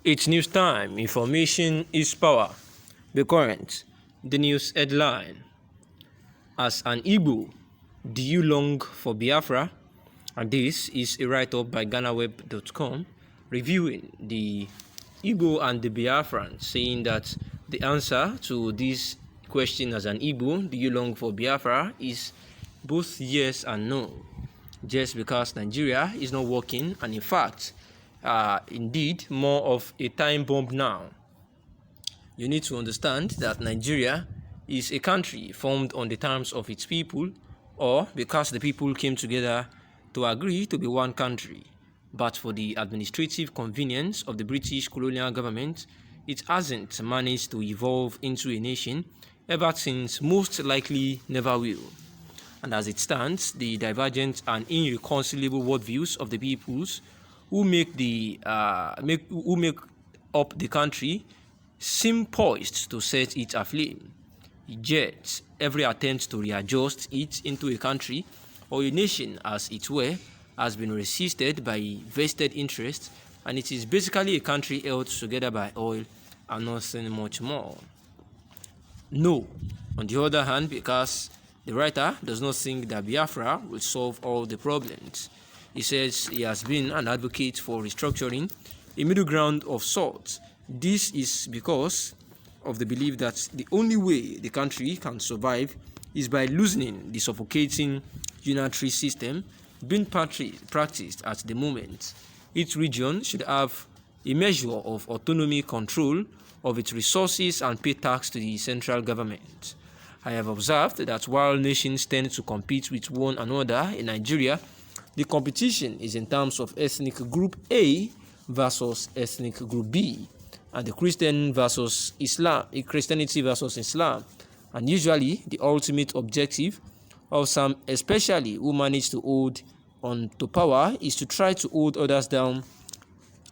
It's news time. Information is power. The current, the news headline. As an Igbo, do you long for Biafra? And this is a write-up by GhanaWeb.com reviewing the Igbo and the Biafran, saying that the answer to this question as an Igbo, do you long for Biafra, is both yes and no. Just because Nigeria is not working, and in fact, indeed more of a time bomb now. You need to understand that Nigeria is a country formed on the terms of its people, or because the people came together to agree to be one country. But for the administrative convenience of the British colonial government, it hasn't managed to evolve into a nation ever since, most likely never will. And as it stands, the divergent and irreconcilable worldviews of the peoples who make up the country seem poised to set it aflame. Yet, every attempt to readjust it into a country or a nation, as it were, has been resisted by vested interests, and it is basically a country held together by oil and nothing much more. No, on the other hand, because the writer does not think that Biafra will solve all the problems. He says he has been an advocate for restructuring a middle ground of sorts. This is because of the belief that the only way the country can survive is by loosening the suffocating unitary system being practiced at the moment. Each region should have a measure of autonomy, control of its resources, and pay tax to the central government. I have observed that while nations tend to compete with one another in Nigeria, the competition is in terms of ethnic group A versus ethnic group B, and the Christianity versus Islam. And usually, the ultimate objective of some, especially who manage to hold on to power, is to try to hold others down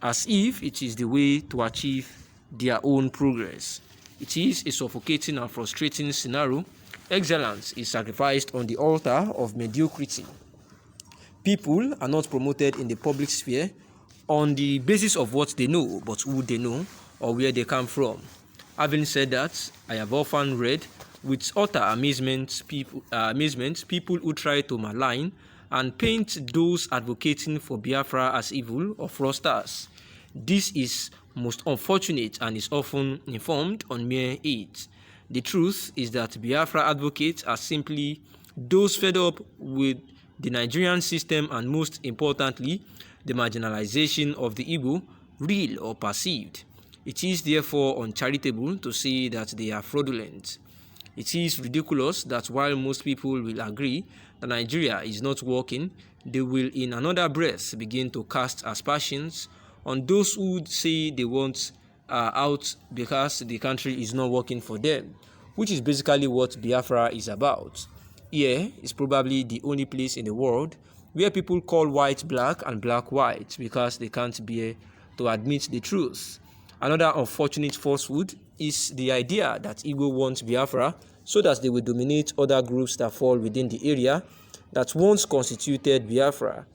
as if it is the way to achieve their own progress. It is a suffocating and frustrating scenario. Excellence is sacrificed on the altar of mediocrity. People are not promoted in the public sphere on the basis of what they know, but who they know or where they come from. Having said that, I have often read with utter amazement people who try to malign and paint those advocating for Biafra as evil or fraudsters. This is most unfortunate and is often informed on mere hate. The truth is that Biafra advocates are simply those fed up with the Nigerian system and, most importantly, the marginalization of the Igbo, real or perceived. It is therefore uncharitable to say that they are fraudulent. It is ridiculous that while most people will agree that Nigeria is not working, they will in another breath begin to cast aspersions on those who say they want out because the country is not working for them, which is basically what Biafra is about. Here is probably the only place in the world where people call white black and black white because they can't bear to admit the truth. Another unfortunate falsehood is the idea that Igbo wants Biafra so that they will dominate other groups that fall within the area that once constituted Biafra.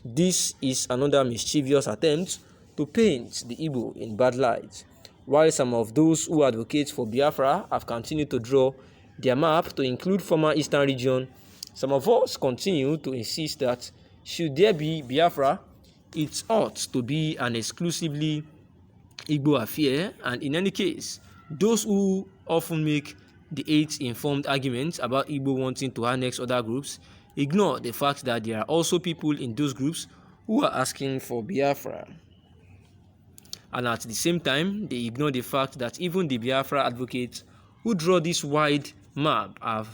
This is another mischievous attempt to paint the Igbo in bad light. While some of those who advocate for Biafra have continued to draw their map to include former Eastern region, some of us continue to insist that should there be Biafra, it ought to be an exclusively Igbo affair, and in any case, those who often make the hate-informed arguments about Igbo wanting to annex other groups ignore the fact that there are also people in those groups who are asking for Biafra. And at the same time, they ignore the fact that even the Biafra advocates who draw this wide map have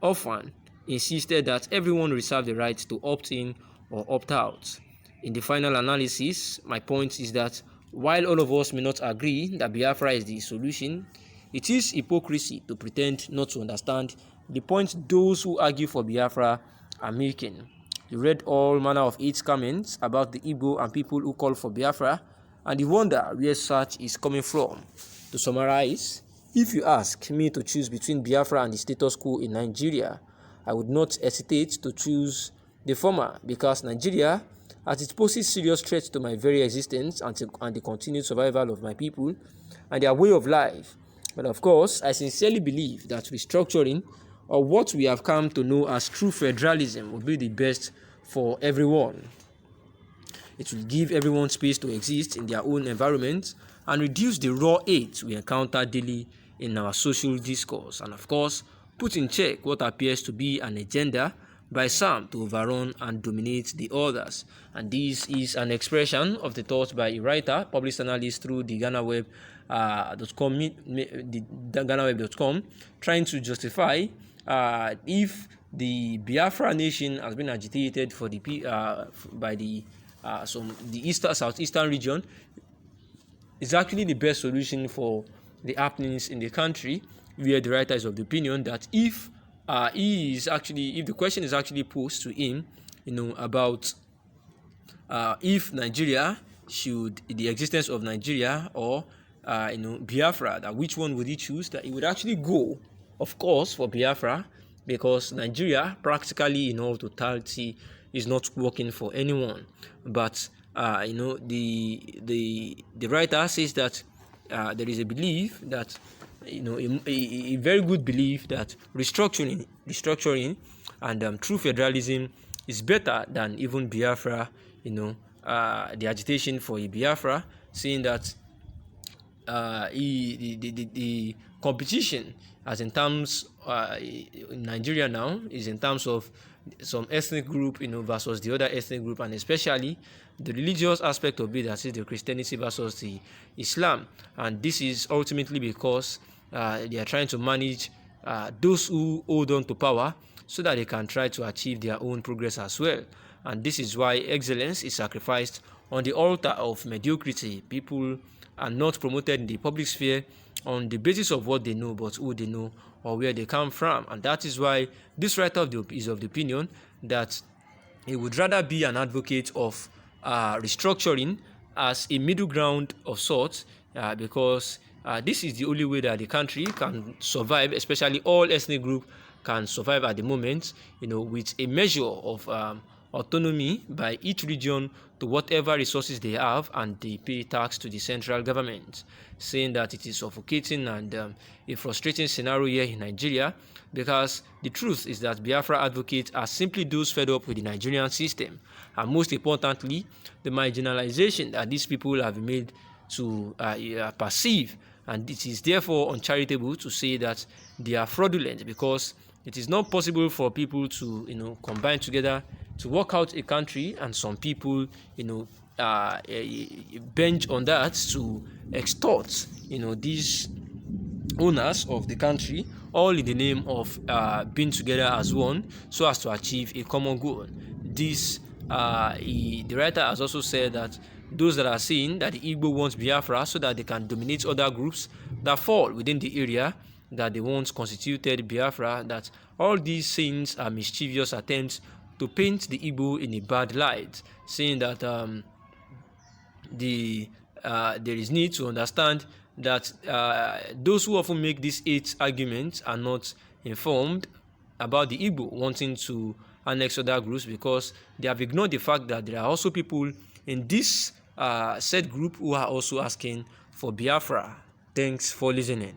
often insisted that everyone reserves the right to opt in or opt out. In the final analysis, my point is that while all of us may not agree that Biafra is the solution, it is hypocrisy to pretend not to understand the point those who argue for Biafra are making. You read all manner of hate comments about the Igbo and people who call for Biafra, and you wonder where such is coming from. To summarize, if you ask me to choose between Biafra and the status quo in Nigeria, I would not hesitate to choose the former because Nigeria as it poses serious threats to my very existence and the continued survival of my people and their way of life. But of course, I sincerely believe that restructuring, or what we have come to know as true federalism, will be the best for everyone. It will give everyone space to exist in their own environment and reduce the raw hate we encounter daily in our social discourse, and of course, put in check what appears to be an agenda by some to overrun and dominate the others. And this is an expression of the thought by a writer, published analyst through the GhanaWeb.com, trying to justify if the Biafra nation has been agitated for the by the southeastern region, is actually the best solution for the happenings in the country, where the writer is of the opinion that if the question is actually posed to him, about if the existence of Nigeria or Biafra, that which one would he choose, that he would actually go, of course, for Biafra, because Nigeria practically in all totality is not working for anyone. But the writer says that there is a belief that a very good belief that restructuring and true federalism is better than even Biafra. The agitation for a Biafra, saying that the competition, as in terms in Nigeria now, is in terms of some ethnic group versus the other ethnic group, and especially the religious aspect of it, that is the Christianity versus the Islam. And this is ultimately because they are trying to manage those who hold on to power so that they can try to achieve their own progress as well. And this is why excellence is sacrificed on the altar of mediocrity. People are not promoted in the public sphere on the basis of what they know, but who they know or where they come from. And that is why this writer is of the opinion that he would rather be an advocate of restructuring as a middle ground of sorts, because this is the only way that the country can survive, especially all ethnic groups can survive at the moment, with a measure of autonomy by each region to whatever resources they have, and they pay tax to the central government, saying that it is suffocating and a frustrating scenario here in Nigeria, because the truth is that Biafra advocates are simply those fed up with the Nigerian system, and most importantly, the marginalization that these people have been made to perceive. And it is therefore uncharitable to say that they are fraudulent, because it is not possible for people to combine together to work out a country, and some people bench on that to extort these owners of the country, all in the name of being together as one so as to achieve a common goal. The writer has also said that those that are saying that the Igbo wants Biafra so that they can dominate other groups that fall within the area that they once constituted Biafra, that all these things are mischievous attempts to paint the Igbo in a bad light, saying that there is need to understand that those who often make these hate arguments are not informed about the Igbo wanting to annex other groups, because they have ignored the fact that there are also people in this said group who are also asking for Biafra. Thanks for listening.